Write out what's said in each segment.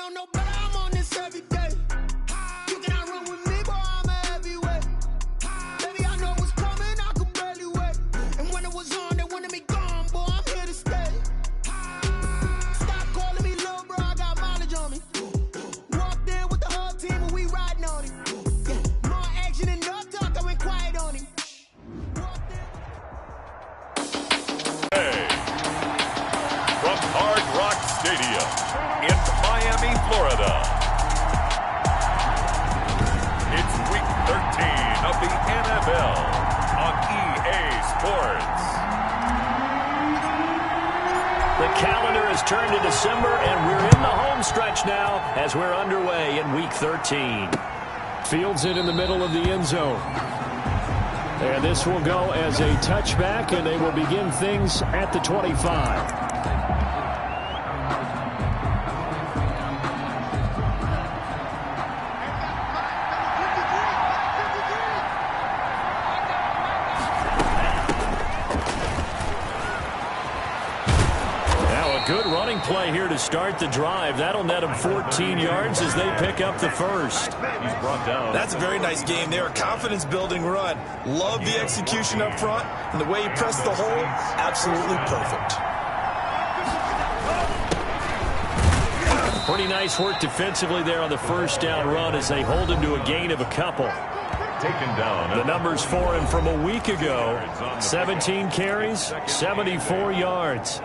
don't know, but I'm on this every day. You cannot run with me, boy, I'm a heavyweight. Baby, I know what's coming, I could barely wait. And when it was on, they wanted me gone, boy, I'm here to stay. Stop calling me little bro, I got mileage on me. Walked in with the whole team and we riding on it. Yeah, more action and no talk, I went quiet on him. From Hard Rock Stadium in Miami, Florida. It's week 13 of the NFL on EA Sports. The calendar has turned to December, and we're in the home stretch now as we're underway in week 13. Fields it in the middle of the end zone. And this will go as a touchback, and they will begin things at the 25. Good running play here to start the drive. That'll net him 14 yards as they pick up the first. He's brought down. That's a very nice game there. Confidence-building run. Love the execution up front. And the way he pressed the hole, absolutely perfect. Pretty nice work defensively there on the first down run as they hold him to a gain of a couple. Taken down. The numbers for him from a week ago. 17 carries, 74 yards.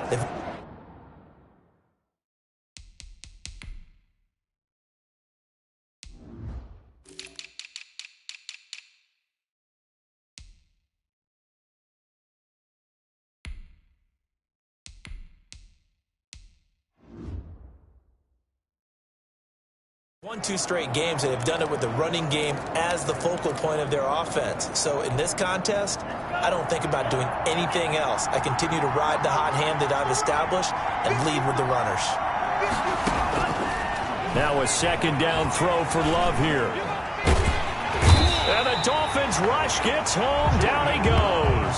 Won 2 straight games and have done it with the running game as the focal point of their offense. So in this contest, I don't think about doing anything else. I continue to ride the hot hand that I've established and lead with the runners. Now a second down throw for Love here. And the Dolphins rush gets home. Down he goes.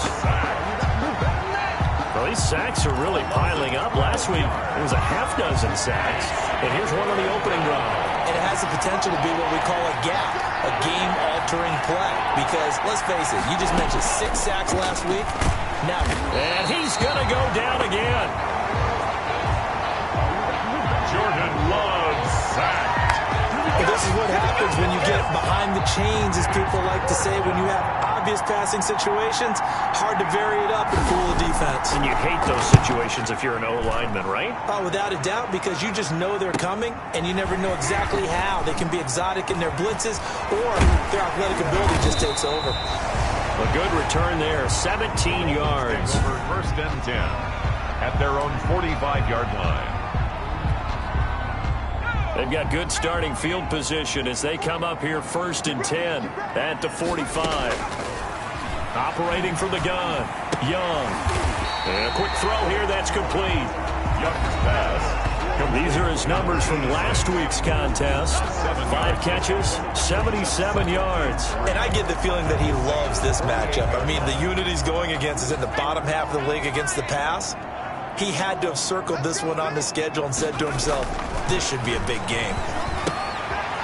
Well, these sacks are really piling up. Last week, it was a half dozen sacks. And here's one on the opening drive. And it has the potential to be what we call a gap, a game-altering play. Because, let's face it, you just mentioned 6 sacks last week. Now, and he's going to go down again. Jordan Love sacked. This is what happens when you get behind the chains, as people like to say, when you have obvious passing situations. Hard to vary it up and fool the defense. And you hate those situations if you're an O-lineman, right? Oh, without a doubt, because you just know they're coming, and you never know exactly how. They can be exotic in their blitzes, or their athletic ability just takes over. A good return there, 17 yards. Over 1st and 10 at their own 45-yard line. They've got good starting field position as they come up here 1st and 10 at the 45. Operating from the gun, Young. And a quick throw here, that's complete. Young's pass. These are his numbers from last week's contest. 5 catches, 77 yards. And I get the feeling that he loves this matchup. I mean, the unit he's going against is in the bottom half of the league against the pass. He had to have circled this one on the schedule and said to himself, this should be a big game.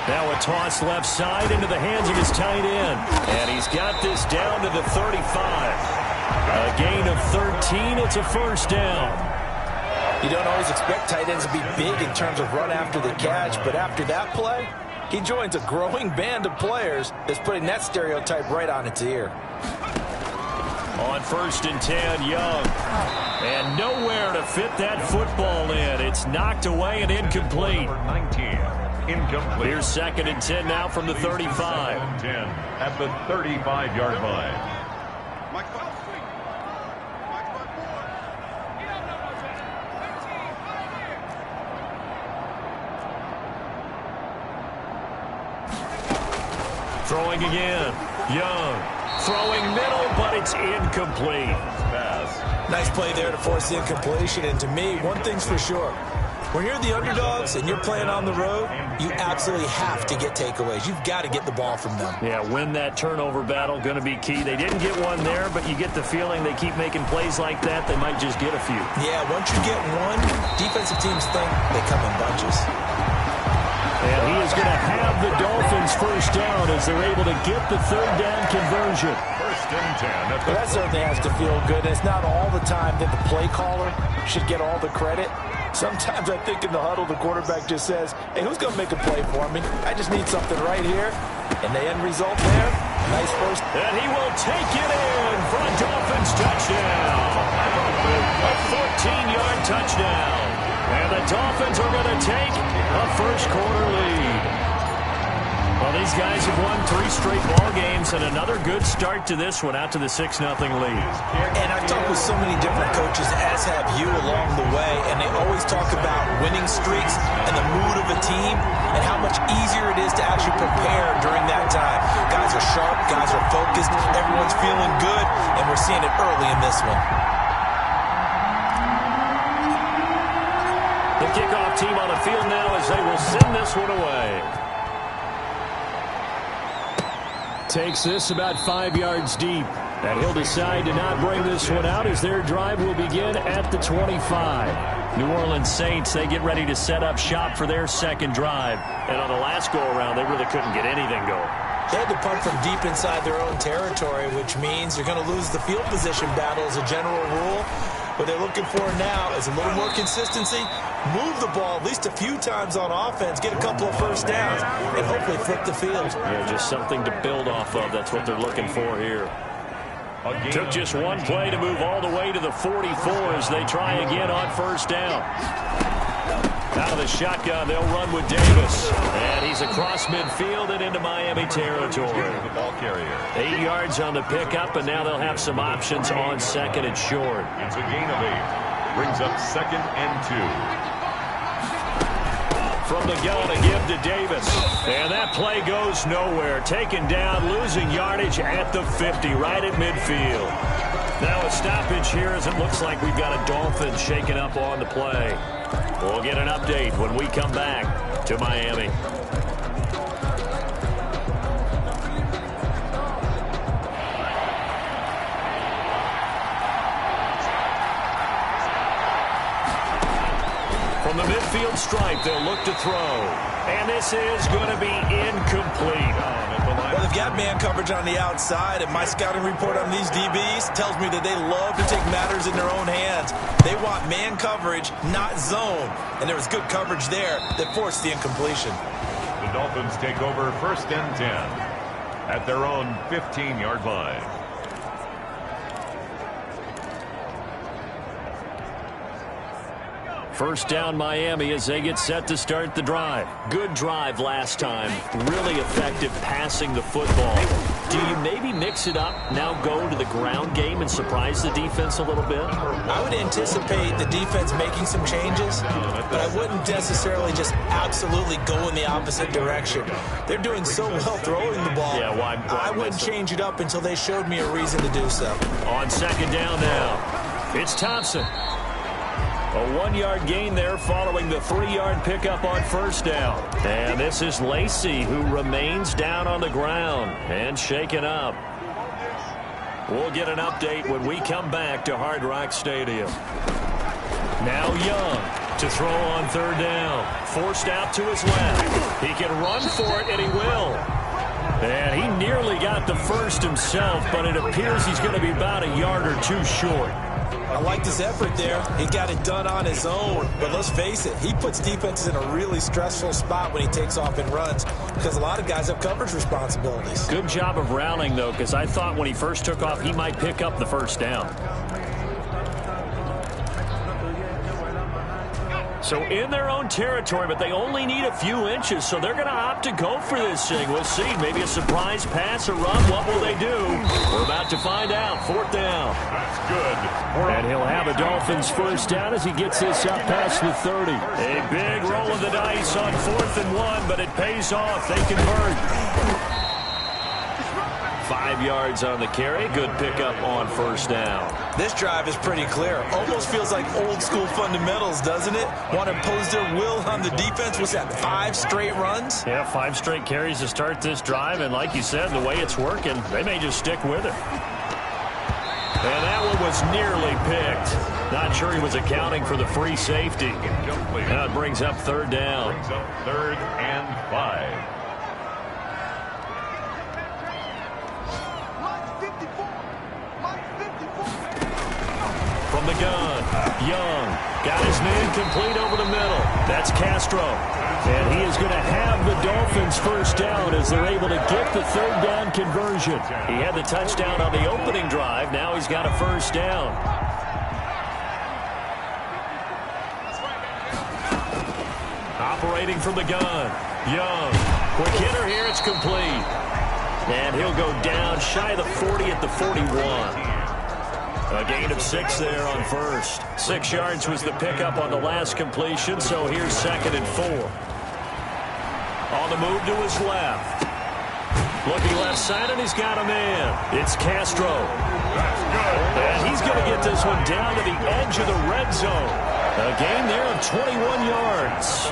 Now a toss left side into the hands of his tight end. And he's got this down to the 35. A gain of 13. It's a first down. You don't always expect tight ends to be big in terms of run after the catch, but after that play, he joins a growing band of players that's putting that stereotype right on its ear. On 1st and 10, Young. And nowhere to fit that football in. It's knocked away and incomplete. Number 19, incomplete. Here's 2nd and 10 now from the 35. 2nd and 10 at the 35-yard line. Throwing again. Young. Throwing middle, but it's incomplete. Pass. Nice play there to force the incompletion. And to me, one thing's for sure. When you're the underdogs and you're playing on the road, you absolutely have to get takeaways. You've got to get the ball from them. Yeah, win that turnover battle, going to be key. They didn't get one there, but you get the feeling they keep making plays like that, they might just get a few. Yeah, once you get one, defensive teams think they come in bunches. And he is going to have the Dolphins first down as they're able to get the third down conversion. First and 10. Well, that certainly has to feel good. It's not all the time that the play caller should get all the credit. Sometimes I think in the huddle, the quarterback just says, hey, who's going to make a play for me? I just need something right here. And the end result there, nice first. And he will take it in for a Dolphins touchdown. A 14-yard touchdown. And the Dolphins are going to take a first-quarter lead. Well, these guys have won 3 straight ball games and another good start to this one out to the 6-0 lead. And I've talked with so many different coaches, as have you, along the way, and they always talk about winning streaks and the mood of a team and how much easier it is to actually prepare during that time. Guys are sharp, guys are focused, everyone's feeling good, and we're seeing it early in this one. The kickoff team on the field now as they will send this one away. Takes this about 5 yards deep. And he'll decide to not bring this one out as their drive will begin at the 25. New Orleans Saints, they get ready to set up shop for their second drive. And on the last go-around, they really couldn't get anything going. They had to punt from deep inside their own territory, which means you're going to lose the field position battle as a general rule. What they're looking for now is a little more consistency, move the ball at least a few times on offense, get a couple of first downs, and hopefully flip the field. Yeah, just something to build off of. That's what they're looking for here. Took just one play to move all the way to the 44 as they try again on first down. Out of the shotgun, they'll run with Davis. And he's across midfield and into Miami territory. The ball carrier. 8 yards on the pickup, and now they'll have some options on second and short. It's a gain of 8. Brings up 2nd and 2. From the gun to give to Davis. And that play goes nowhere. Taken down, losing yardage at the 50, right at midfield. Now a stoppage here as it looks like we've got a Dolphin shaking up on the play. We'll get an update when we come back to Miami. From the midfield stripe, they'll look to throw. And this is going to be incomplete. Well, they've got man coverage on the outside, and my scouting report on these DBs tells me that they love to take matters in their own hands. They want man coverage, not zone. And there was good coverage there that forced the incompletion. The Dolphins take over 1st and 10 at their own 15-yard line. First down Miami as they get set to start the drive. Good drive last time. Really effective passing the football. Do you maybe mix it up, now go to the ground game and surprise the defense a little bit? I would anticipate the defense making some changes, but I wouldn't necessarily just absolutely go in the opposite direction. They're doing so well throwing the ball. Yeah, why I wouldn't change it up until they showed me a reason to do so. On second down now, it's Thompson. A 1-yard gain there following the 3-yard pickup on first down. And this is Lacy who remains down on the ground and shaken up. We'll get an update when we come back to Hard Rock Stadium. Now Young to throw on third down. Forced out to his left. He can run for it, and he will. And he nearly got the first himself, but it appears he's going to be about a yard or two short. I liked his effort there. He got it done on his own. But let's face it, he puts defenses in a really stressful spot when he takes off and runs because a lot of guys have coverage responsibilities. Good job of rounding, though, because I thought when he first took off, he might pick up the first down. So in their own territory, but they only need a few inches, so they're going to opt to go for this thing. We'll see. Maybe a surprise pass or run. What will they do? We're about to find out. 4th down. That's good. And he'll have a Dolphins first down as he gets this up past the 30. A big roll of the dice on 4th and 1, but it pays off. They convert. 5 yards on the carry. Good pickup on first down. This drive is pretty clear. Almost feels like old school fundamentals, doesn't it? Want to impose their will on the defense. What's that, 5 straight runs? Yeah, 5 straight carries to start this drive, and like you said, the way it's working, they may just stick with it. And that one was nearly picked. Not sure he was accounting for the free safety. Now it brings up third down. Brings up 3rd and 5. From the gun, Young got his man complete over the middle. That's Castro. And he is going to have the Dolphins first down as they're able to get the third down conversion. He had the touchdown on the opening drive. Now he's got a first down. Operating from the gun, Young. Quick hitter here, it's complete. And he'll go down shy of the 40 at the 41. A gain of 6 there on first. 6 yards was the pickup on the last completion, so here's 2nd and 4. On the move to his left. Looking left side, and he's got a man. It's Castro. That's good. And he's going to get this one down to the edge of the red zone. A gain there of 21 yards.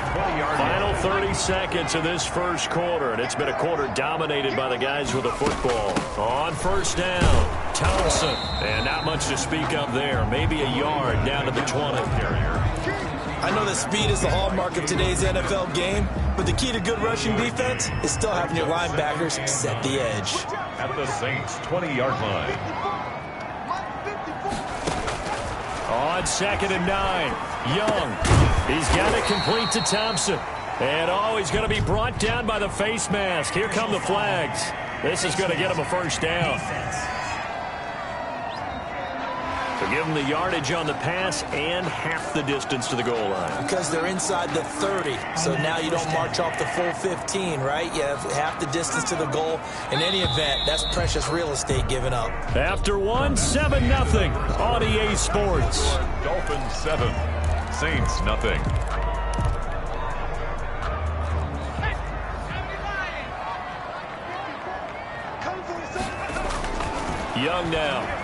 Final 30 seconds of this first quarter, and it's been a quarter dominated by the guys with the football. On first down, Thompson. And not much to speak of there. Maybe a yard down to the 20. I know that speed is the hallmark of today's NFL game, but the key to good rushing defense is still having your linebackers set the edge. At the Saints' 20-yard line. On 2nd and 9, Young. He's got it complete to Thompson. And, he's going to be brought down by the face mask. Here come the flags. This is going to get him a first down. So give them the yardage on the pass and half the distance to the goal line. Because they're inside the 30, so now you don't march off the full 15, right? You have half the distance to the goal. In any event, that's precious real estate given up. After 1, 7-0 on EA Sports. Dolphins 7, Saints nothing. Young now.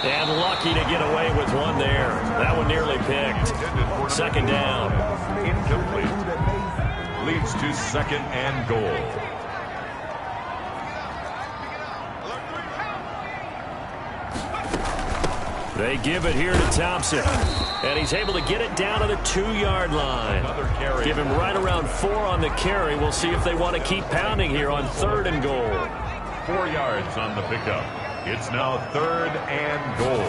And lucky to get away with one there. That one nearly picked. 2nd down. Incomplete. Leads to 2nd and goal. They give it here to Thompson. And he's able to get it down to the 2-yard line. Another carry. Give him right around 4 on the carry. We'll see if they want to keep pounding here on 3rd and goal. 4 yards on the pickup. It's now 3rd and goal.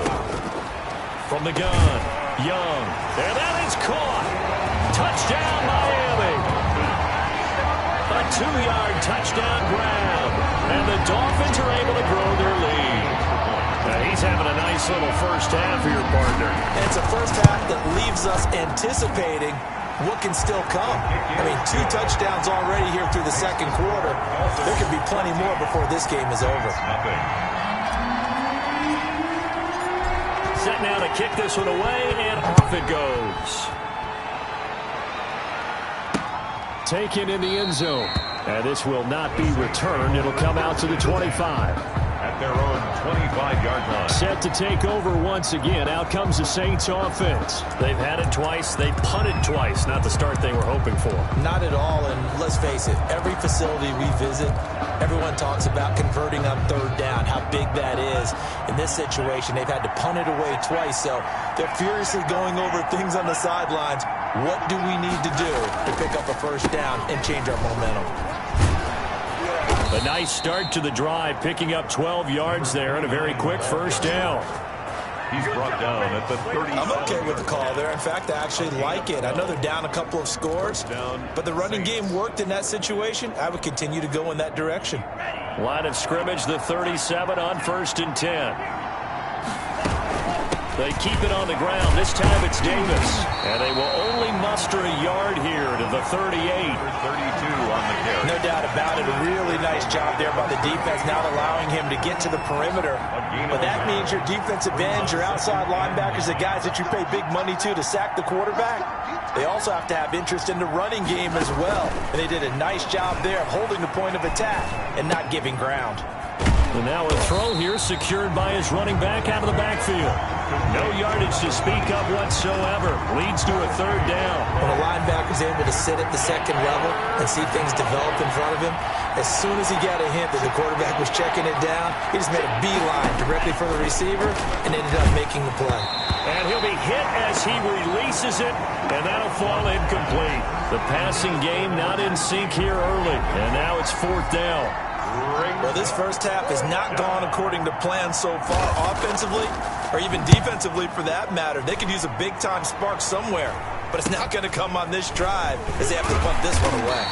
From the gun, Young. And that is caught. Touchdown, Miami. A 2-yard touchdown grab. And the Dolphins are able to grow their lead. Now he's having a nice little first half for your partner. And it's a first half that leaves us anticipating what can still come. I mean, 2 touchdowns already here through the 2nd quarter. There could be plenty more before this game is over. Nothing. Set now to kick this one away, and off it goes. Taken in the end zone. And this will not be returned. It'll come out to the 25. At their own 25-yard line. Set to take over once again. Out comes the Saints offense. They've had it twice. They punted twice. Not the start they were hoping for. Not at all, and let's face it, every facility we visit, everyone talks about converting on 3rd down, how big that is. In this situation, they've had to punt it away twice, so they're furiously going over things on the sidelines. What do we need to do to pick up a first down and change our momentum? A nice start to the drive, picking up 12 yards there and a very quick first down. He's brought down at the 30. I'm okay with the call there. In fact, I actually like it. I know they're down a couple of scores, but the running game worked in that situation. I would continue to go in that direction. Line of scrimmage, the 37 on 1st and 10. They keep it on the ground. This time it's Davis. And they will only muster a yard here to the 38. 32 on the carry. No doubt about it. A really nice job there by the defense, not allowing him to get to the perimeter. But that means your defensive ends, your outside linebackers, the guys that you pay big money to sack the quarterback, they also have to have interest in the running game as well. And they did a nice job there of holding the point of attack and not giving ground. And now a throw here secured by his running back out of the backfield. No yardage to speak of whatsoever. Leads to a third down. When a linebacker is able to sit at the second level and see things develop in front of him, as soon as he got a hint that the quarterback was checking it down, he just made a beeline directly for the receiver and ended up making the play. And he'll be hit as he releases it, and that'll fall incomplete. The passing game not in sync here early, and now it's fourth down. Well, this first half has not gone according to plan so far offensively or even defensively for that matter. They could use a big-time spark somewhere, but it's not going to come on this drive as they have to punt this one away.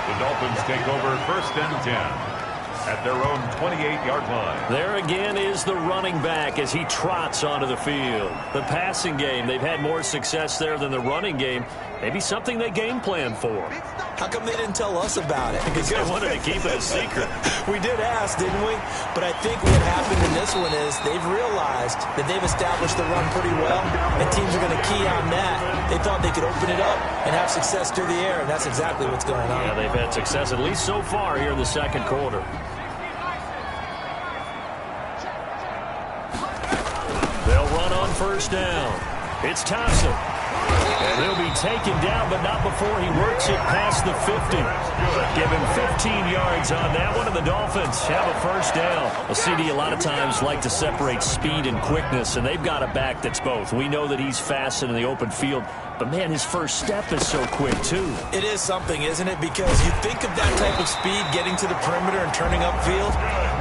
The Dolphins take over first and 10 at their own 28-yard line. There again is the running back as he trots onto the field. The passing game, they've had more success there than the running game. Maybe something they game plan for. How come they didn't tell us about it? Because they wanted to keep it a secret. We did ask, didn't we? But I think what happened in this one is they've realized that they've established the run pretty well, and teams are going to key on that. They thought they could open it up and have success through the air, and that's exactly what's going on. Yeah, they've had success at least so far here in the second quarter. They'll run on first down. It's Thompson. And he'll be taken down, but not before he works it past the 50. Give him 15 yards on that one, and the Dolphins have a first down. Well, CD a lot of times like to separate speed and quickness, and they've got a back that's both. We know that he's fast in the open field, but, man, his first step is so quick, too. It is something, isn't it? Because you think of that type of speed getting to the perimeter and turning upfield,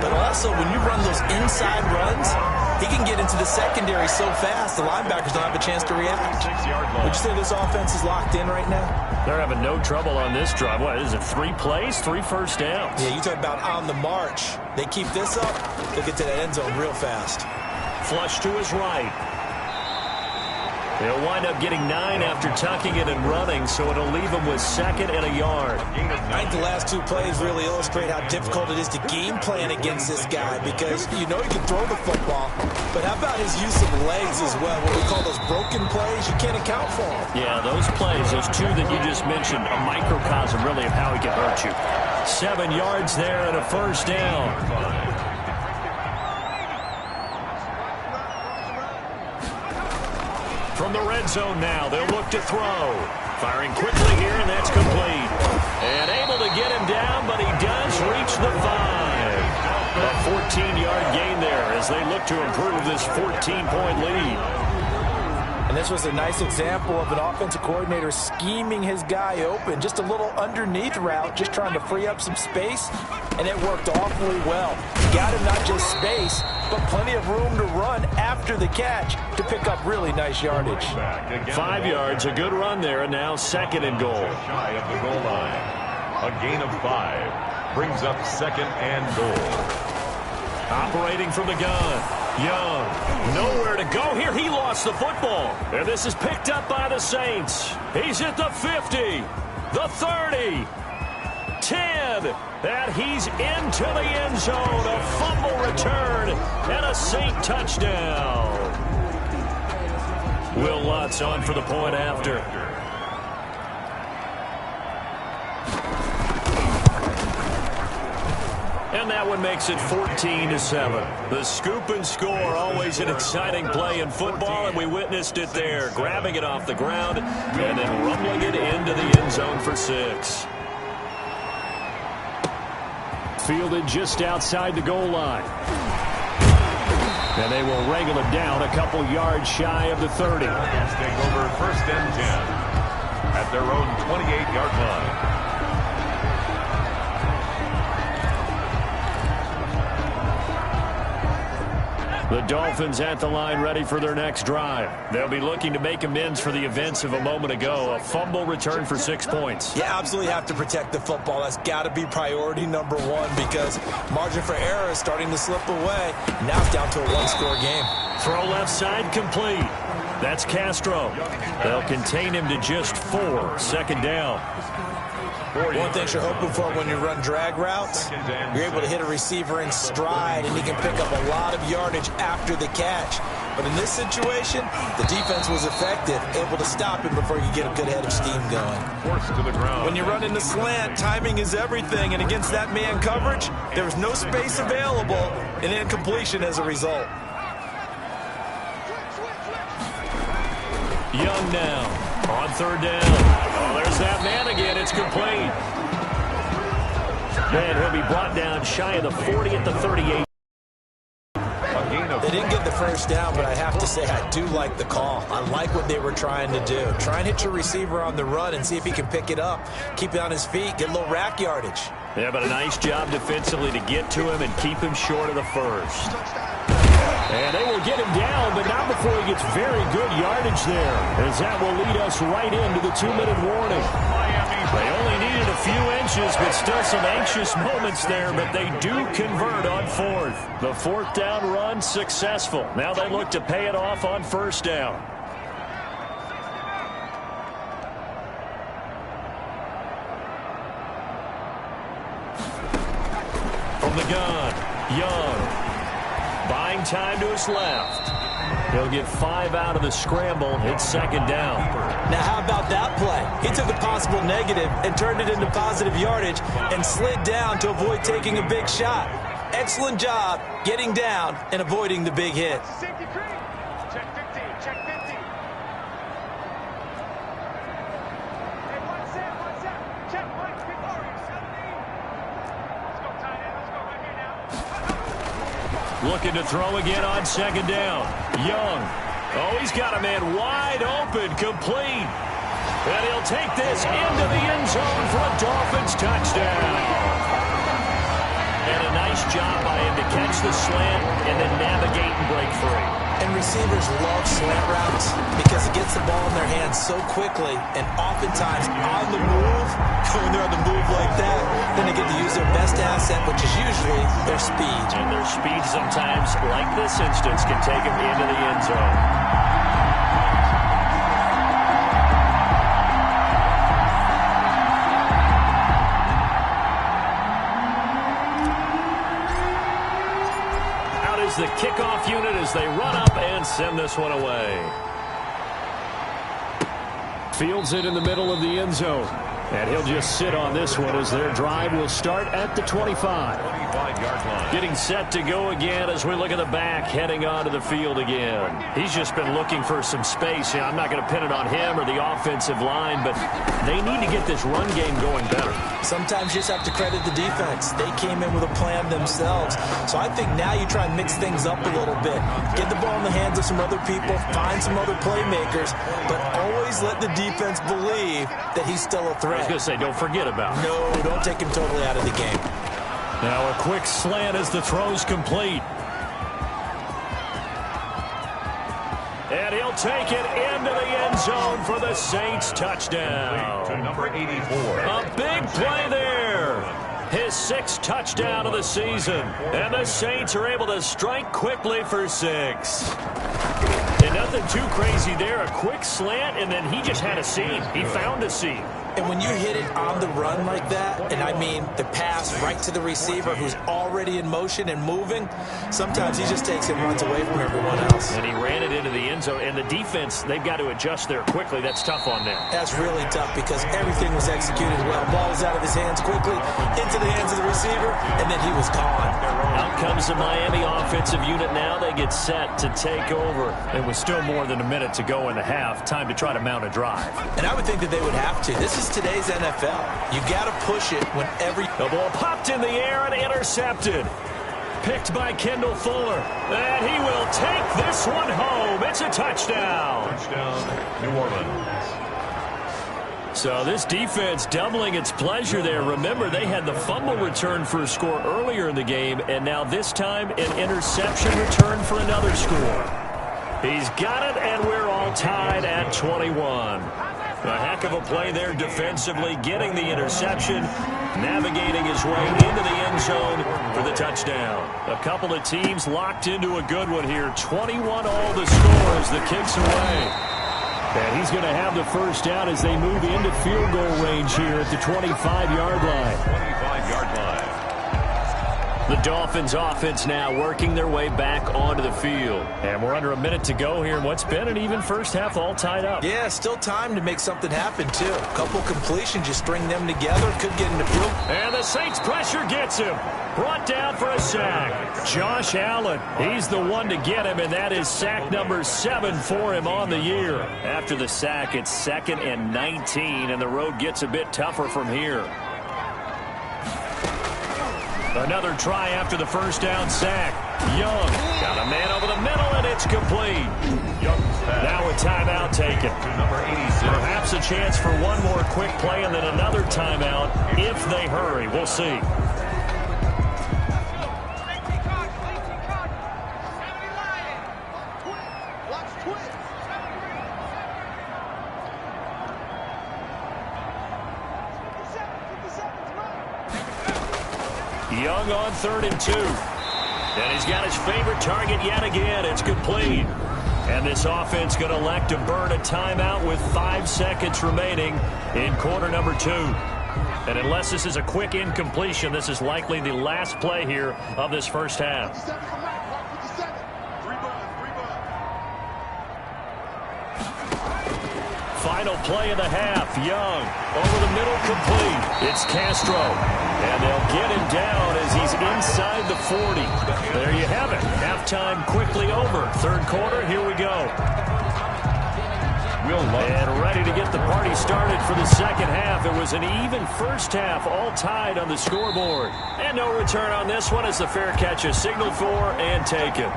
but also when you run those inside runs, he can get into the secondary so fast the linebackers don't have a chance to react. Would you say this offense is locked in right now? They're having no trouble on this drive. What is it, 3 plays, 3 first downs? Yeah, you talk about on the march. They keep this up, they'll get to that end zone real fast. Flush to his right. They'll wind up getting 9 after tucking it and running, so it'll leave them with second and a yard. I think the last 2 plays really illustrate how difficult it is to game plan against this guy because you know he can throw the football, but how about his use of legs as well? What we call those broken plays, you can't account for them. Yeah, those plays, those 2 that you just mentioned, a microcosm really of how he can hurt you. 7 yards there and a first down. From the red zone now, they'll look to throw. Firing quickly here, and that's complete. And able to get him down, but he does reach the 5. A 14-yard gain there as they look to improve this 14-point lead. And this was a nice example of an offensive coordinator scheming his guy open. Just a little underneath route, just trying to free up some space, and it worked awfully well. Got him not just space, but plenty of room to run after the catch to pick up really nice yardage. 5 yards, a good run there, and now second and goal. Shy of the goal line. A gain of 5 brings up second and goal. Operating from the gun. Young, nowhere to go here. He lost the football. And this is picked up by the Saints. He's at the 50, the 30, 10, and he's into the end zone. A fumble return and a Saint touchdown. Will Lutz on for the point after. And that one makes it 14-7. The scoop and score, always an exciting play in football, and we witnessed it there. Grabbing it off the ground and then rumbling it into the end zone for 6. Fielded just outside the goal line. And they will wrangle it down a couple yards shy of the 30. Let's take over first and 10 at their own 28-yard line. The Dolphins at the line ready for their next drive. They'll be looking to make amends for the events of a moment ago. A fumble return for 6 points. You absolutely have to protect the football. That's got to be priority number 1 because margin for error is starting to slip away. Now it's down to a 1-score game. Throw left side complete. That's Castro. They'll contain him to just 4. Second down. One thing you're hoping for when you run drag routes, you're able to hit a receiver in stride, and he can pick up a lot of yardage after the catch. But in this situation, the defense was effective, able to stop him before you get a good head of steam going. Forced to the ground. When you run in the slant, timing is everything, and against that man coverage, there was no space available, and incompletion as a result. Young now on third down. Oh, there's that man again. It's complete. And he'll be brought down shy of the 40 at the 38. They didn't get the first down, but I have to say I do like the call. I like what they were trying to do. Try and hit your receiver on the run and see if he can pick it up, keep it on his feet, get a little rack yardage. Yeah, but a nice job defensively to get to him and keep him short of the first. And they will get him down, but not before he gets very good yardage there, as that will lead us right into the 2-minute warning. They only needed a few inches, but still some anxious moments there, but they do convert on fourth. The fourth down run successful. Now they look to pay it off on first down. From the gun, Young. Buying time to his left. He'll get 5 out of the scramble. It's second down. Now, how about that play? He took a possible negative and turned it into positive yardage and slid down to avoid taking a big shot. Excellent job getting down and avoiding the big hit. Check 15, check 15. Hey, one set. Check one, Victoria, 17. Let's go, tight end. Let's go right here now. Looking to throw again on second down. Young. Oh, he's got a man wide open, complete. And he'll take this into the end zone for a Dolphins touchdown. And a nice job by him to catch the slant and then navigate and break free. And receivers love slant routes because it gets the ball in their hands so quickly and oftentimes on the move. When they're on the move like that, then they get to use their best asset, which is usually their speed. And their speed sometimes, like this instance, can take them into the end zone. The kickoff unit as they run up and send this one away. Fields it in the middle of the end zone. And he'll just sit on this one as their drive will start at the 25. 25-yard line. Getting set to go again as we look at the back heading onto the field again. He's just been looking for some space. I'm not going to pin it on him or the offensive line, but they need to get this run game going better. Sometimes you just have to credit the defense. They came in with a plan themselves. So I think now you try and mix things up a little bit. Get the ball in the hands of some other people, find some other playmakers, but always let the defense believe that he's still a threat. I was going to say, don't forget about it. No, don't take him totally out of the game. Now a quick slant as the throw's complete. And he'll take it into the end zone for the Saints touchdown. To number 84. A big play there. His 6th touchdown of the season. And the Saints are able to strike quickly for 6. And nothing too crazy there. A quick slant, and then he just had a seam. He found a seam. And when you hit it on the run like that, and I mean the pass right to the receiver who's already in motion and moving, sometimes he just takes it and runs away from everyone else. And he ran it into the end zone. And the defense, they've got to adjust there quickly. That's tough on them. That's really tough because everything was executed well. Ball was out of his hands quickly, into the hands of the receiver, and then he was gone. Out comes the Miami offensive unit now. They get set to take over. It was still more than a minute to go in the half. Time to try to mount a drive. And I would think that they would have to. This is today's NFL. You got to push it whenever. The ball popped in the air and intercepted. Picked by Kendall Fuller. And he will take this one home. It's a touchdown. Touchdown, New Orleans. So this defense doubling its pleasure there. Remember, they had the fumble return for a score earlier in the game, and now this time an interception return for another score. He's got it, and we're all tied at 21. A heck of a play there defensively, getting the interception, navigating his way into the end zone for the touchdown. A couple of teams locked into a good one here. 21 all the score as the kick's away. And he's going to have the first down as they move into field goal range here at the 25-yard line. 25-yard line. The Dolphins offense now working their way back onto the field. And we're under a minute to go here in what's been an even first half, all tied up. Yeah, still time to make something happen, too. A couple completions, you string them together, could get into field. And the Saints pressure gets him. Brought down for a sack. Josh Allen, he's the one to get him, and that is sack number 7 for him on the year. After the sack, it's 2nd and 19, and the road gets a bit tougher from here. Another try after the first down sack. Young got a man over the middle, and it's complete. Now a timeout taken. Perhaps a chance for one more quick play and then another timeout if they hurry. We'll see. Young on 3rd and 2. And he's got his favorite target yet again. It's complete. And this offense going to elect to burn a timeout with 5 seconds remaining in quarter number 2. And unless this is a quick incompletion, this is likely the last play here of this first half. Final play of the half. Young over the middle, complete. It's Castro. And they'll get him down as he's inside the 40. There you have it. Halftime quickly over. 3rd quarter, here we go. And ready to get the party started for the second half. It was an even first half, all tied on the scoreboard. And no return on this one as the fair catch is signaled for and taken.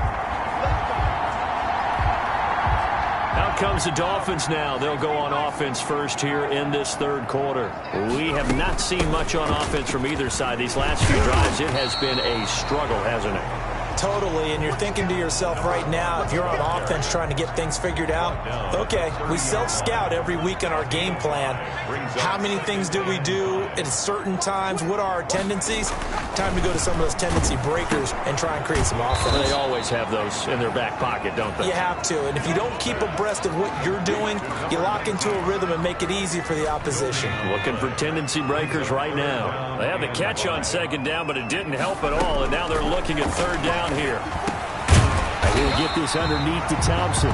Out comes the Dolphins now. They'll go on offense first here in this 3rd quarter. We have not seen much on offense from either side. These last few drives, it has been a struggle, hasn't it? Totally, and you're thinking to yourself right now, if you're on offense trying to get things figured out, okay, we self-scout every week in our game plan. How many things do we do at certain times? What are our tendencies? Time to go to some of those tendency breakers and try and create some offense. They always have those in their back pocket, don't they? You have to, and if you don't keep abreast of what you're doing, you lock into a rhythm and make it easy for the opposition. Looking for tendency breakers right now. They had the catch on 2nd down, but it didn't help at all, and now they're looking at 3rd down here. He'll get this underneath to Thompson.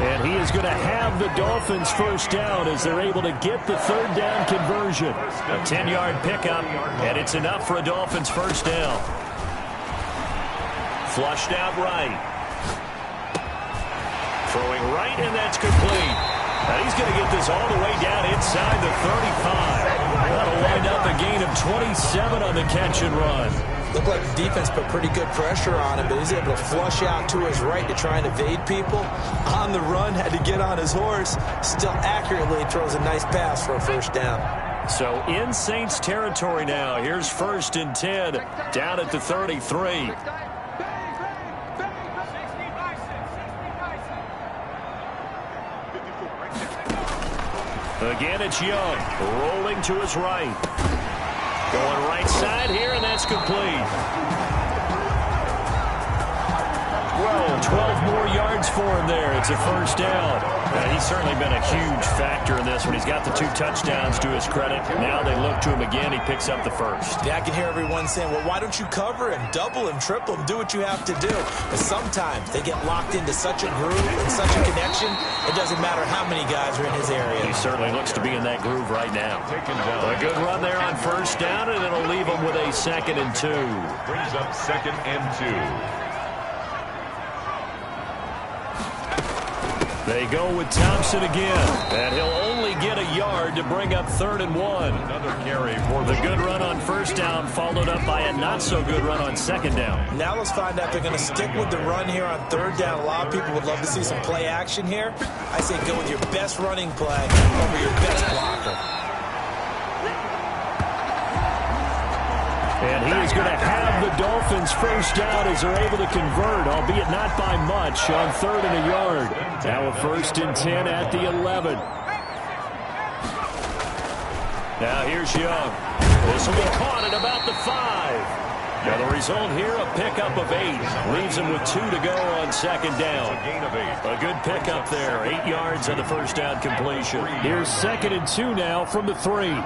And he is going to have the Dolphins first down as they're able to get the 3rd down conversion. A 10-yard pickup, and it's enough for a Dolphins first down. Flushed out right. Throwing right, and that's complete. And he's going to get this all the way down inside the 35. That'll wind up a gain of 27 on the catch and run. Looked like the defense put pretty good pressure on him, but he's able to flush out to his right to try and evade people. On the run, had to get on his horse. Still accurately throws a nice pass for a first down. So in Saints territory now. Here's 1st and 10 down at the 33. Again, it's Young rolling to his right. Going right side here, and that's complete. Well, 12 more yards for him there. It's a first down. He's certainly been a huge factor in this one. He's got the 2 touchdowns to his credit. Now they look to him again. He picks up the first. Yeah, I can hear everyone saying, well, why don't you cover him, double him, triple him, do what you have to do. But sometimes they get locked into such a groove and such a connection, it doesn't matter how many guys are in his area. He certainly looks to be in that groove right now. A good run there on first down, and it'll leave him with a 2nd and 2. Brings up 2nd and 2. They go with Thompson again, and he'll only get a yard to bring up 3rd and 1. Another carry for the good run on first down, followed up by a not-so-good run on 2nd down. Now let's find out if they're going to stick with the run here on 3rd down. A lot of people would love to see some play action here. I say go with your best running play over your best blocker. And he is going to have the Dolphins first down as they're able to convert, albeit not by much, on 3rd and a yard. Now a 1st and 10 at the 11. Now here's Young. This will be caught at about the 5. Now the result here, a pickup of 8. Leaves him with 2 to go on 2nd down. A good pickup there. 8 yards on the first down completion. Here's 2nd and 2 now from the 3.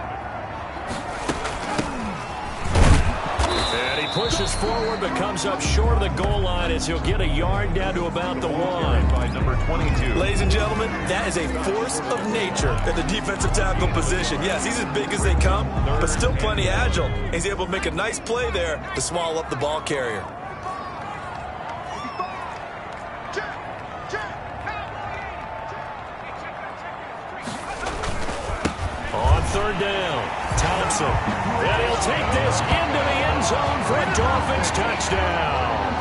pushes forward but comes up short of the goal line as he'll get a yard down to about the 1. By number 22. Ladies and gentlemen, that is a force of nature at the defensive tackle position. Yes, he's as big as they come, but still plenty agile. He's able to make a nice play there to swallow up the ball carrier. On third down, Thompson. And he'll take this into the end zone for a Dolphins touchdown.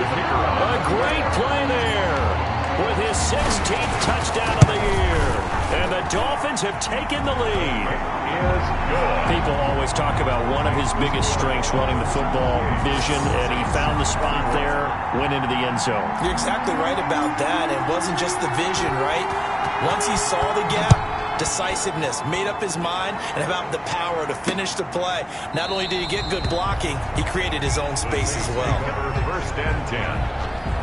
A great play there with his 16th touchdown of the year. And the Dolphins have taken the lead. People always talk about one of his biggest strengths, running the football, vision, and he found the spot there, went into the end zone. You're exactly right about that. It wasn't just the vision, right? Once he saw the gap, decisiveness, made up his mind, and about the power to finish the play. Not only did he get good blocking, he created his own space as well. First and 10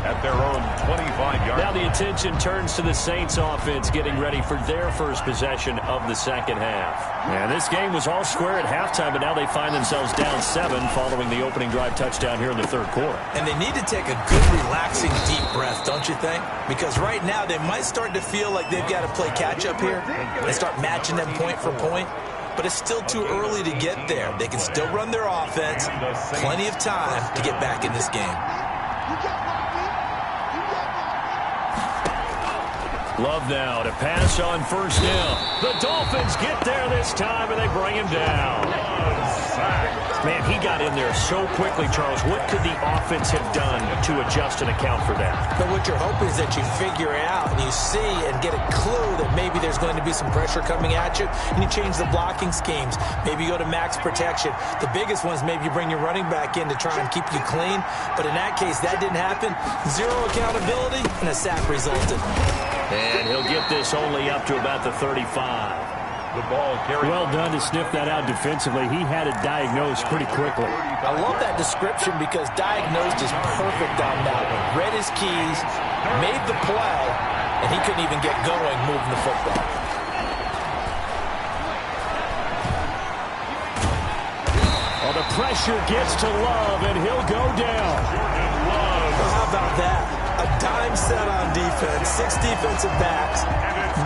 at their own 25-yard. Now the attention turns to the Saints offense getting ready for their first possession of the second half. And this game was all square at halftime, but now they find themselves down 7 following the opening drive touchdown here in the third quarter. And they need to take a good, relaxing, deep breath, don't you think? Because right now they might start to feel like they've got to play catch-up here and start matching them point for point. But it's still too early to get there. They can still run their offense. Plenty of time to get back in this game. Love now to pass on first down. The Dolphins get there this time, and they bring him down. Man, he got in there so quickly, Charles. What could the offense have done to adjust and account for that? But what you're hoping is that you figure out and you see and get a clue that maybe there's going to be some pressure coming at you, and you change the blocking schemes. Maybe you go to max protection. The biggest one is maybe you bring your running back in to try and keep you clean. But in that case, that didn't happen. Zero accountability, and a sack resulted. And he'll get this only up to about the 35. The ball carried. Well done to sniff that out defensively. He had it diagnosed pretty quickly. I love that description because diagnosed is perfect on that one. Read his keys, made the play, and he couldn't even get going moving the football. Well, the pressure gets to Love, and he'll go down. How about that? A dime set on defense, 6 defensive backs.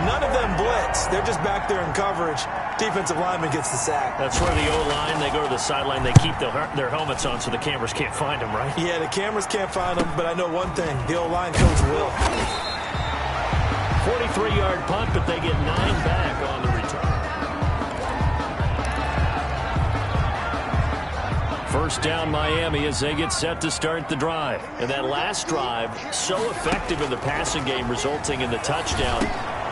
None of them blitz. They're just back there in coverage. Defensive lineman gets the sack. That's where the O-line, they go to the sideline, they keep their helmets on so the cameras can't find them, right? Yeah, the cameras can't find them, but I know one thing. The O-line coach will. 43-yard punt, but they get 9 back on the return. First down Miami as they get set to start the drive. And that last drive, so effective in the passing game, resulting in the touchdown.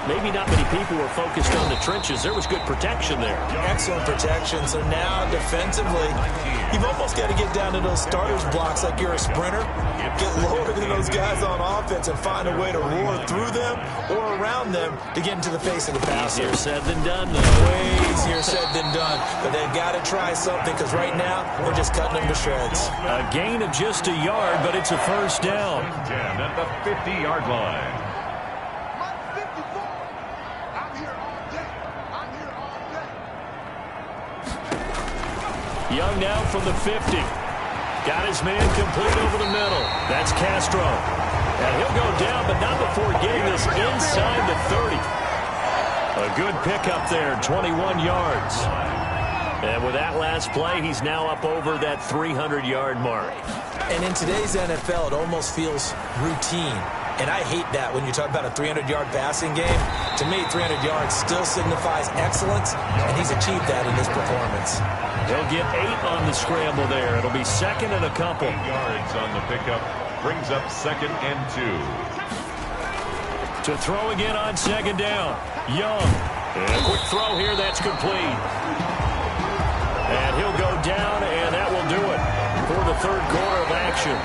Maybe not many people were focused on the trenches. There was good protection there. Excellent protection. So now, defensively, you've almost got to get down to those starters blocks like you're a sprinter. Get lower than those guys on offense and find a way to roar through them or around them to get into the face of the passer. Easier said than done, though. Way easier said than done. But they've got to try something because right now, they're just cutting them to shreds. A gain of just a yard, but it's a first down. 10 at the 50-yard line. Young now from the 50. Got his man complete over the middle. That's Castro. And he'll go down, but not before getting this inside the 30. A good pickup there, 21 yards. And with that last play, he's now up over that 300-yard mark. And in today's NFL, it almost feels routine. And I hate that when you talk about a 300-yard passing game. To me, 300 yards still signifies excellence, and he's achieved that in this performance. He'll get 8 on the scramble there. It'll be second and a couple. 8 yards on the pickup. Brings up second and 2. To throw again on second down. Young. And a quick throw here. That's complete. And he'll go down, and that will do it for the third quarter of action.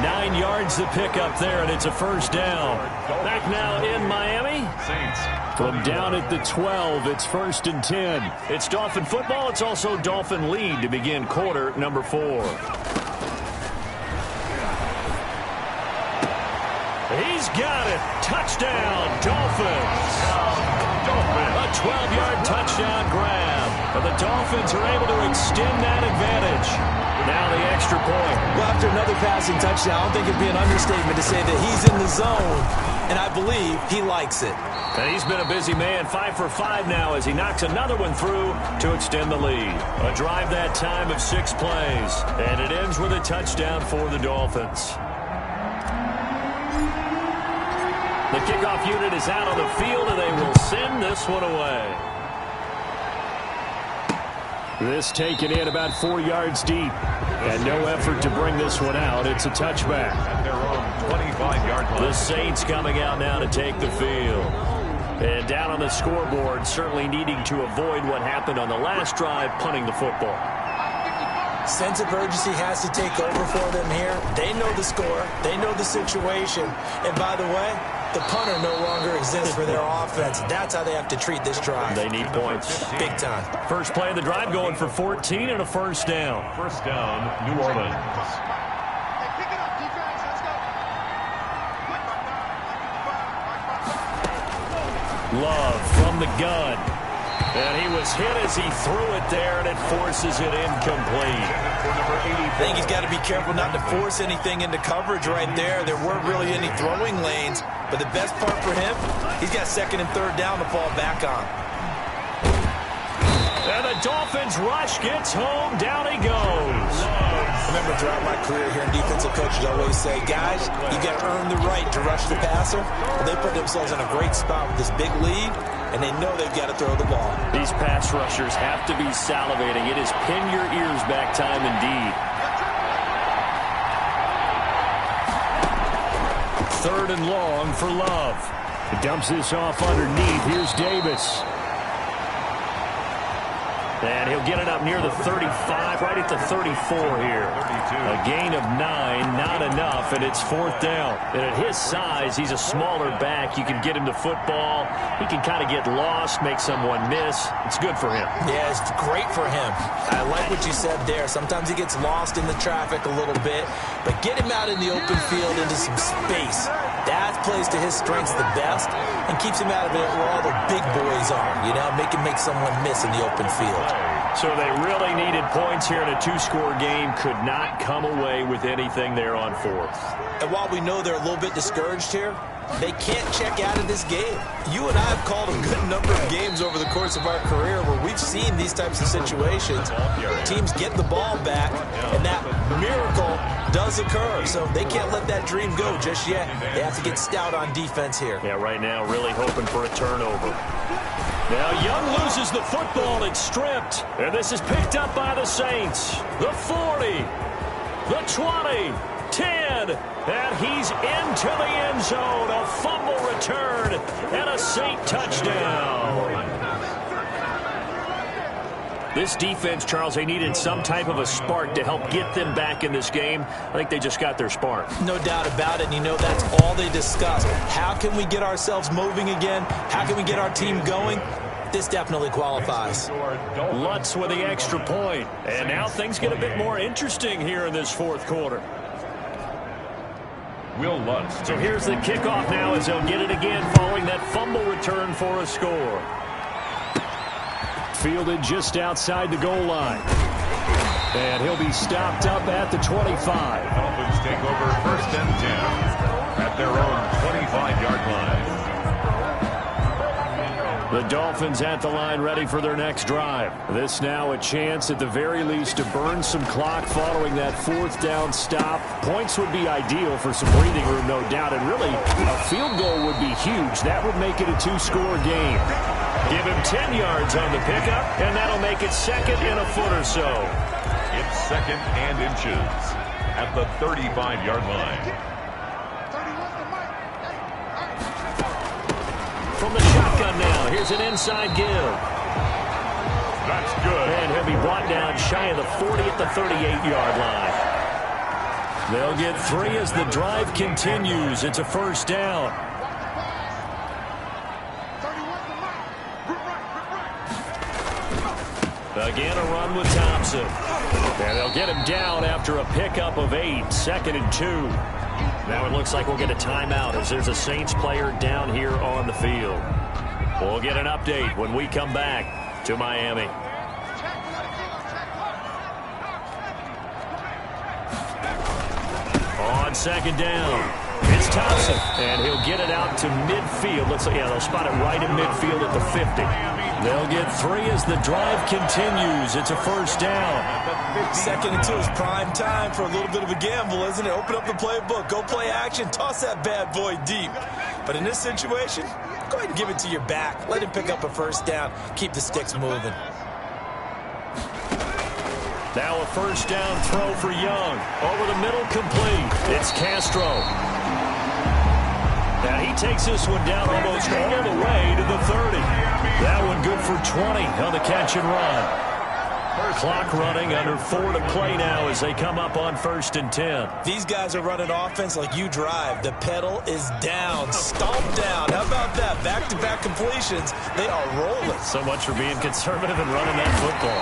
9 yards to pick up there, and it's a first down. Back now in Miami. Saints. From down at the 12, it's first and 10. It's Dolphin football. It's also Dolphin lead to begin quarter number 4. He's got it. Touchdown, Dolphins. A 12-yard touchdown grab. And the Dolphins are able to extend that advantage. Now the extra point. Well, after another passing touchdown, I don't think it'd be an understatement to say that he's in the zone, and I believe he likes it. And he's been a busy man, 5 for 5 now as he knocks another one through to extend the lead. A drive that time of 6 plays, and it ends with a touchdown for the Dolphins. The kickoff unit is out on the field, and they will send this one away. This taken in about 4 yards deep. And no effort to bring this one out. It's a touchback. At their own 25-yard line. The Saints coming out now to take the field. And down on the scoreboard, certainly needing to avoid what happened on the last drive, punting the football. Sense of urgency has to take over for them here. They know the score. They know the situation. And by the way, the punter no longer exists for their offense. That's how they have to treat this drive. They need points. Big time. First play of the drive going for 14 and a first down. First down, New Orleans. Hey, pick it up, defense. Let's go. Love from the gun. And he was hit as he threw it there, and it forces it incomplete. I think he's got to be careful not to force anything into coverage right there. There weren't really any throwing lanes. But the best part for him, he's got second and third down to fall back on. And the Dolphins rush gets home. Down he goes. I remember throughout my career here in defensive coaches always say, guys, you got to earn the right to rush the passer. Well, they put themselves in a great spot with this big lead, and they know they've got to throw the ball. These pass rushers have to be salivating. It is pin your ears back time indeed. Third and long for Love. He dumps this off underneath. Here's Davis. And he'll get it up near the 35, right at the 34 here. A gain of 9, not enough, and it's fourth down. And at his size, he's a smaller back. You can get him to football. He can kind of get lost, make someone miss. It's good for him. Yeah, it's great for him. I like what you said there. Sometimes he gets lost in the traffic a little bit, but get him out in the open field into some space. That plays to his strengths the best and keeps him out of it where all the big boys are, you know, make someone miss in the open field. So they really needed points here in a 2-score game. Could not come away with anything there on fourth. And while we know they're a little bit discouraged here, they can't check out of this game. You and I have called a good number of games over the course of our career where we've seen these types of situations. Teams get the ball back, and that miracle does occur. So they can't let that dream go just yet. They have to get stout on defense here. Yeah, right now really hoping for a turnover. Now Young loses the football. It's stripped. And this is picked up by the Saints. The 40, the 20, 10, and he's into the end zone. A fumble return and a Saint touchdown. This defense, Charles, they needed some type of a spark to help get them back in this game. I think they just got their spark. No doubt about it, and you know that's all they discussed. How can we get ourselves moving again? How can we get our team going? This definitely qualifies. Lutz with the extra point. And now things get a bit more interesting here in this fourth quarter. Will Lutz. So here's the kickoff now as they'll get it again following that fumble return for a score. Fielded just outside the goal line. And he'll be stopped up at the 25. Dolphins take over first and 10 at their own 25-yard line. The Dolphins at the line ready for their next drive. This now a chance at the very least to burn some clock following that fourth down stop. Points would be ideal for some breathing room, no doubt. And really, a field goal would be huge. That would make it a 2-score game. Give him 10 yards on the pickup, and that'll make it second and a foot or so. It's second and inches at the 35-yard line. From the shotgun now, here's an inside give. That's good. And he'll be brought down shy of the 40 at the 38-yard line. They'll get 3 as the drive continues. It's a first down. Again, a run with Thompson. And they'll get him down after a pickup of 8, second and 2. Now it looks like we'll get a timeout as there's a Saints player down here on the field. We'll get an update when we come back to Miami. second down. It's Thompson, and he'll get it out to midfield. They'll spot it right in midfield at the 50. They'll get 3 as the drive continues. It's a first down. 2nd and 2 is prime time for a little bit of a gamble, isn't it? Open up the playbook, go play action, toss that bad boy deep. But in this situation, go ahead and give it to your back. Let him pick up a first down. Keep the sticks moving. Now a first down throw for Young. Over the middle, complete. It's Castro. Now he takes this one down almost all the way to the 30. That one good for 20 on the catch and run. Clock running, under 4 to play now as they come up on 1st and 10. These guys are running offense like you drive. The pedal is down, stomp down. How about that? Back-to-back completions. They are rolling. So much for being conservative and running that football.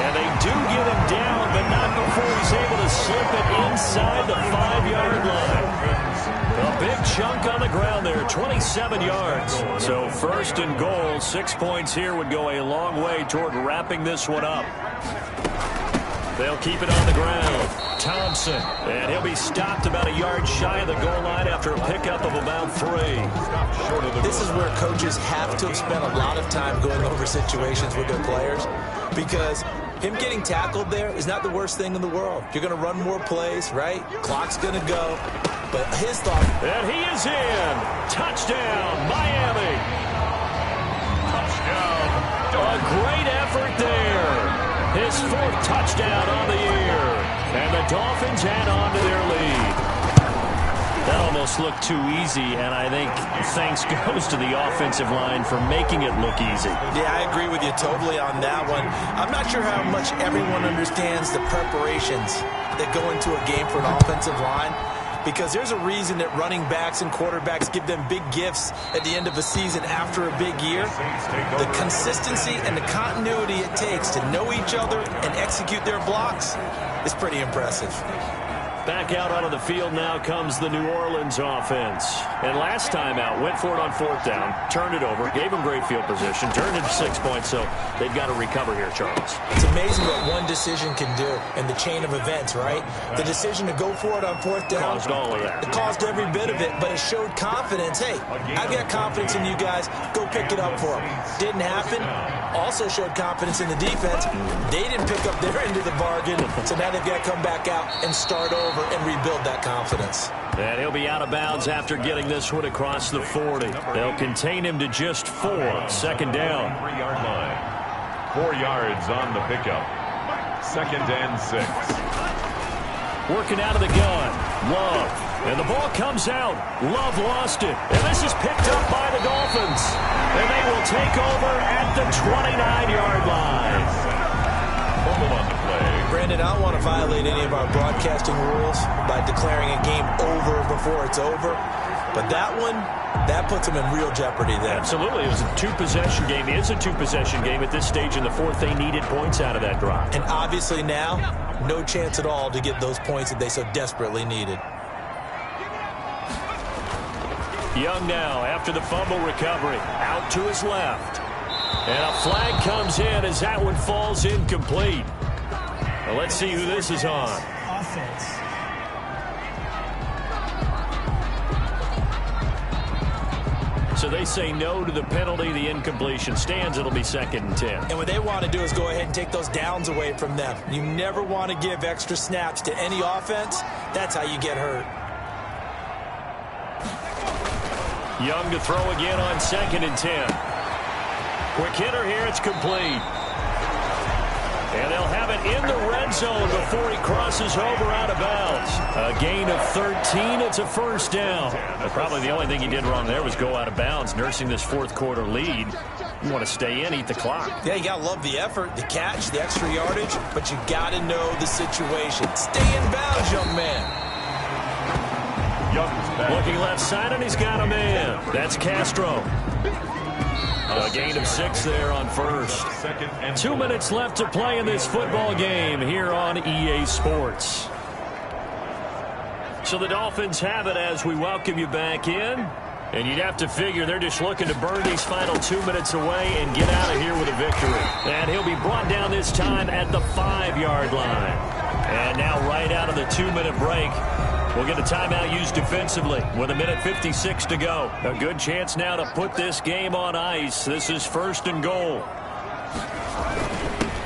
And they do get him down, but not before he's able to slip it inside the 5-yard line. A big chunk on the ground there, 27 yards. So 1st and goal, 6 points here would go a long way toward wrapping this one up. They'll keep it on the ground. Thompson, and he'll be stopped about a yard shy of the goal line after a pickup of about 3. This is where coaches have to have spent a lot of time going over situations with their players, because him getting tackled there is not the worst thing in the world. You're going to run more plays, right? Clock's going to go. But his thought... And he is in. Touchdown, Miami. Touchdown. A great effort there. His 4th touchdown on the year. And the Dolphins add on to their lead. That almost looked too easy, and I think thanks goes to the offensive line for making it look easy. Yeah, I agree with you totally on that one. I'm not sure how much everyone understands the preparations that go into a game for an offensive line, because there's a reason that running backs and quarterbacks give them big gifts at the end of a season after a big year. The consistency and the continuity it takes to know each other and execute their blocks is pretty impressive. Back out onto the field now comes the New Orleans offense. And last time out, went for it on 4th down, turned it over, gave them great field position, turned it to 6 points, so they've got to recover here, Charles. It's amazing what one decision can do in the chain of events, right? The decision to go for it on 4th down. Caused all of that. It caused every bit of it, but it showed confidence. Hey, I've got confidence in you guys. Go pick it up for them. Didn't happen. Also showed confidence in the defense. They didn't pick up their end of the bargain, so now they've got to come back out and start over and rebuild that confidence. And he'll be out of bounds after getting this one across the 40. They'll contain him to just 4. 2nd down. 3-yard line. 4 yards on the pickup. 2nd and 6. Working out of the gun. Love. And the ball comes out. Love lost it. And this is picked up by the Dolphins. And they will take over at the 29-yard line. Fumble on the play. Brandon, I don't want to violate any of our broadcasting rules by declaring a game over before it's over. But that one, that puts them in real jeopardy there. Absolutely. It was a 2-possession game. It is a 2-possession game at this stage in the 4th. They needed points out of that drive. And obviously now, no chance at all to get those points that they so desperately needed. Young now after the fumble recovery. Out to his left. And a flag comes in as that one falls incomplete. Well, let's see who this is on. Offense. So they say no to the penalty. The incompletion stands. It'll be 2nd and 10. And what they want to do is go ahead and take those downs away from them. You never want to give extra snaps to any offense. That's how you get hurt. Young to throw again on 2nd and 10. Quick hitter here. It's complete. And they'll have it in the red zone before he crosses over out of bounds. A gain of 13. It's a first down. But probably the only thing he did wrong there was go out of bounds, nursing this 4th quarter lead. You want to stay in, eat the clock. Yeah, you got to love the effort, the catch, the extra yardage, but you got to know the situation. Stay in bounds, young man. Young's back. Looking left side, and he's got a man. That's Castro. A gain of 6 there on 1st. 2nd and 2 minutes left to play in this football game here on EA Sports. So the Dolphins have it as we welcome you back in. And you'd have to figure they're just looking to burn these final 2 minutes away and get out of here with a victory. And he'll be brought down this time at the 5-yard line. And now right out of the 2-minute break, We'll get a timeout used defensively with 1:56 to go. A good chance now to put this game on ice. This is 1st and goal.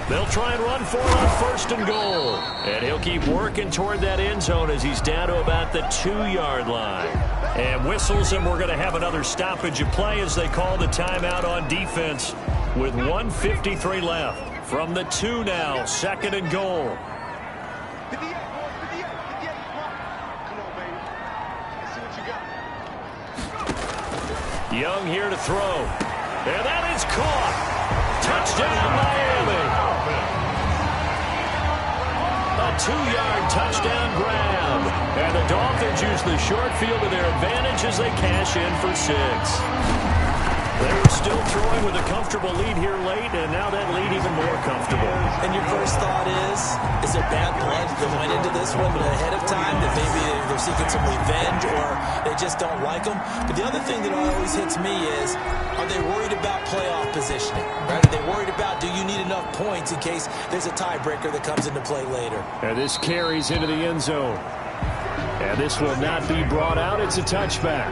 They'll try and run for it on 1st and goal. And he'll keep working toward that end zone as he's down to about the 2-yard line. And whistles, and we're going to have another stoppage of play as they call the timeout on defense with 1:53 left. From the 2 now, 2nd and goal. 58, boys, 58, 58. Come on, baby. Let's see what you got. Young here to throw. And that is caught. Touchdown, Miami. A 2-yard touchdown grab. And the Dolphins use the short field to their advantage as they cash in for 6. They were still throwing with a comfortable lead here late, and now that lead even more comfortable. And your first thought is there bad blood that went into this one ahead of time, that maybe they're seeking some revenge or they just don't like them? But the other thing that always hits me is, are they worried about playoff positioning? Right? Are they worried about, do you need enough points in case there's a tiebreaker that comes into play later? And this carries into the end zone. And this will not be brought out. It's a touchback.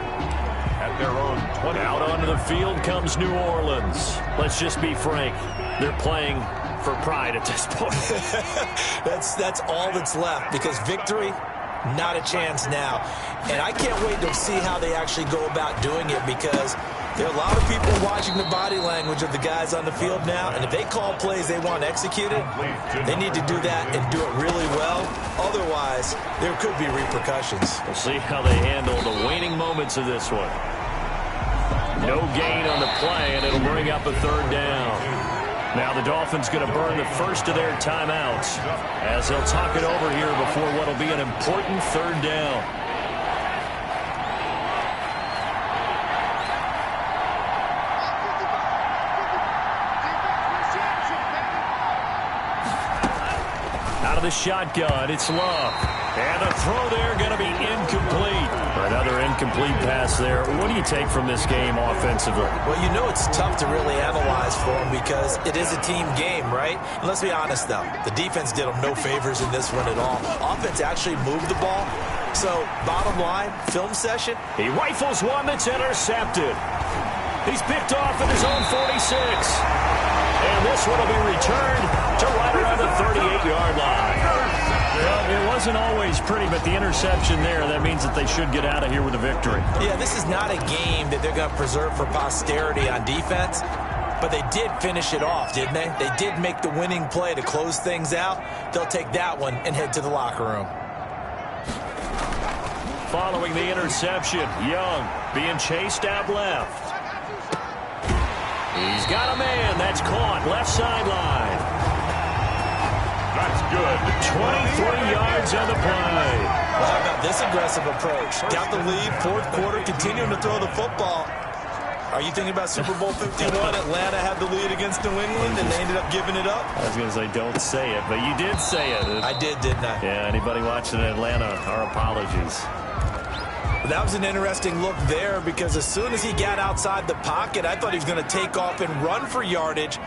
At their own 20. Out onto the field comes New Orleans. Let's just be frank. They're playing for pride at this point. That's all that's left, because victory, not a chance now. And I can't wait to see how they actually go about doing it, because there are a lot of people watching the body language of the guys on the field now, and if they call plays they want executed, they need to do that and do it really well. Otherwise, there could be repercussions. We'll see how they handle the waning moments of this one. No gain on the play, and it'll bring up a 3rd down. Now the Dolphins going to burn the first of their timeouts as they'll talk it over here before what will be an important 3rd down. Out of the shotgun, it's Love. And the throw there going to be incomplete. Another incomplete pass there. What do you take from this game offensively? Well, you know it's tough to really analyze for them because it is a team game, right? And let's be honest, though. The defense did them no favors in this one at all. Offense actually moved the ball. So, bottom line, film session. He rifles one that's intercepted. He's picked off at his own 46. And this one will be returned to right around the 38-yard line. Well, it wasn't always pretty, but the interception there, that means that they should get out of here with a victory. Yeah, this is not a game that they're going to preserve for posterity on defense, but they did finish it off, didn't they? They did make the winning play to close things out. They'll take that one and head to the locker room. Following the interception, Young being chased out left. He's got a man. That's caught. Left sideline. That's good. 23 yards on the play. Well, how about this aggressive approach? Got the lead, 4th quarter, continuing to throw the football. Are you thinking about Super Bowl 51? Atlanta had the lead against New England, and they ended up giving it up? I was going to say, don't say it, but you did say it. I did, didn't I? Yeah, anybody watching in Atlanta, our apologies. That was an interesting look there, because as soon as he got outside the pocket, I thought he was going to take off and run for yardage.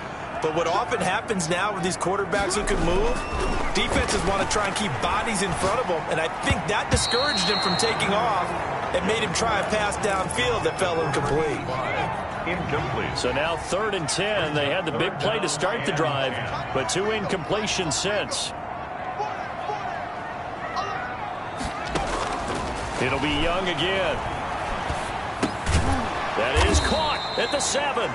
But what often happens now with these quarterbacks who can move, defenses want to try and keep bodies in front of them, and I think that discouraged him from taking off and made him try a pass downfield that fell incomplete. Incomplete. So now 3rd and 10. They had the big play to start the drive, but 2 incompletions since. It'll be Young again. That is caught at the 7.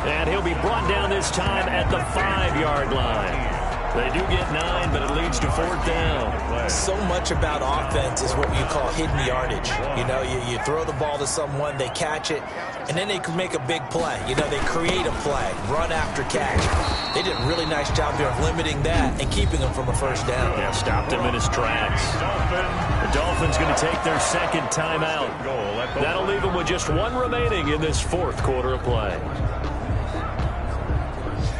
And he'll be brought down this time at the 5-yard line. They do get 9, but it leads to 4th down. So much about offense is what you call hidden yardage. You know, you throw the ball to someone, they catch it, and then they can make a big play. You know, they create a play, run after catch. They did a really nice job here of limiting that and keeping him from a 1st down. Yeah, stopped him in his tracks. The Dolphins going to take their 2nd timeout. That'll leave them with just 1 remaining in this 4th quarter of play.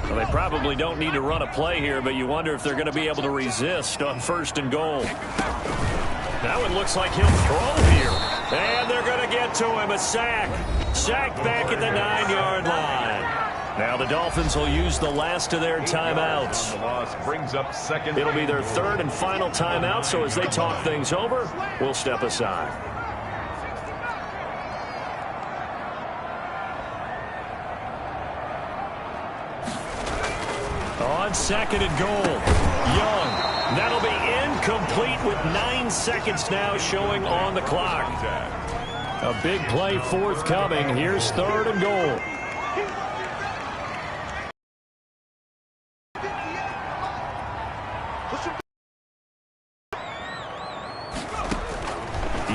Well, they probably don't need to run a play here, but you wonder if they're going to be able to resist on 1st and goal. Now it looks like he'll throw here. And they're going to get to him. A sack. Sacked back at the 9-yard line. Now the Dolphins will use the last of their timeouts. The loss brings up second. It'll be their third and final timeout, so as they talk things over, we'll step aside. On second and goal, Young. That'll be incomplete with 9 seconds now showing on the clock. A big play forthcoming. Here's third and goal.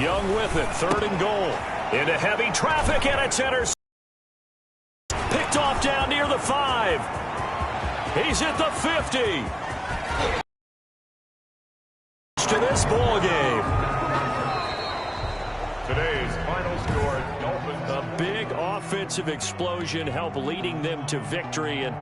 Young with it, third and goal. Into heavy traffic, and it's intercepted. Picked off down near the 5. He's at the 50. To this ball game. Today's final score, Dolphins. A big offensive explosion helped leading them to victory. And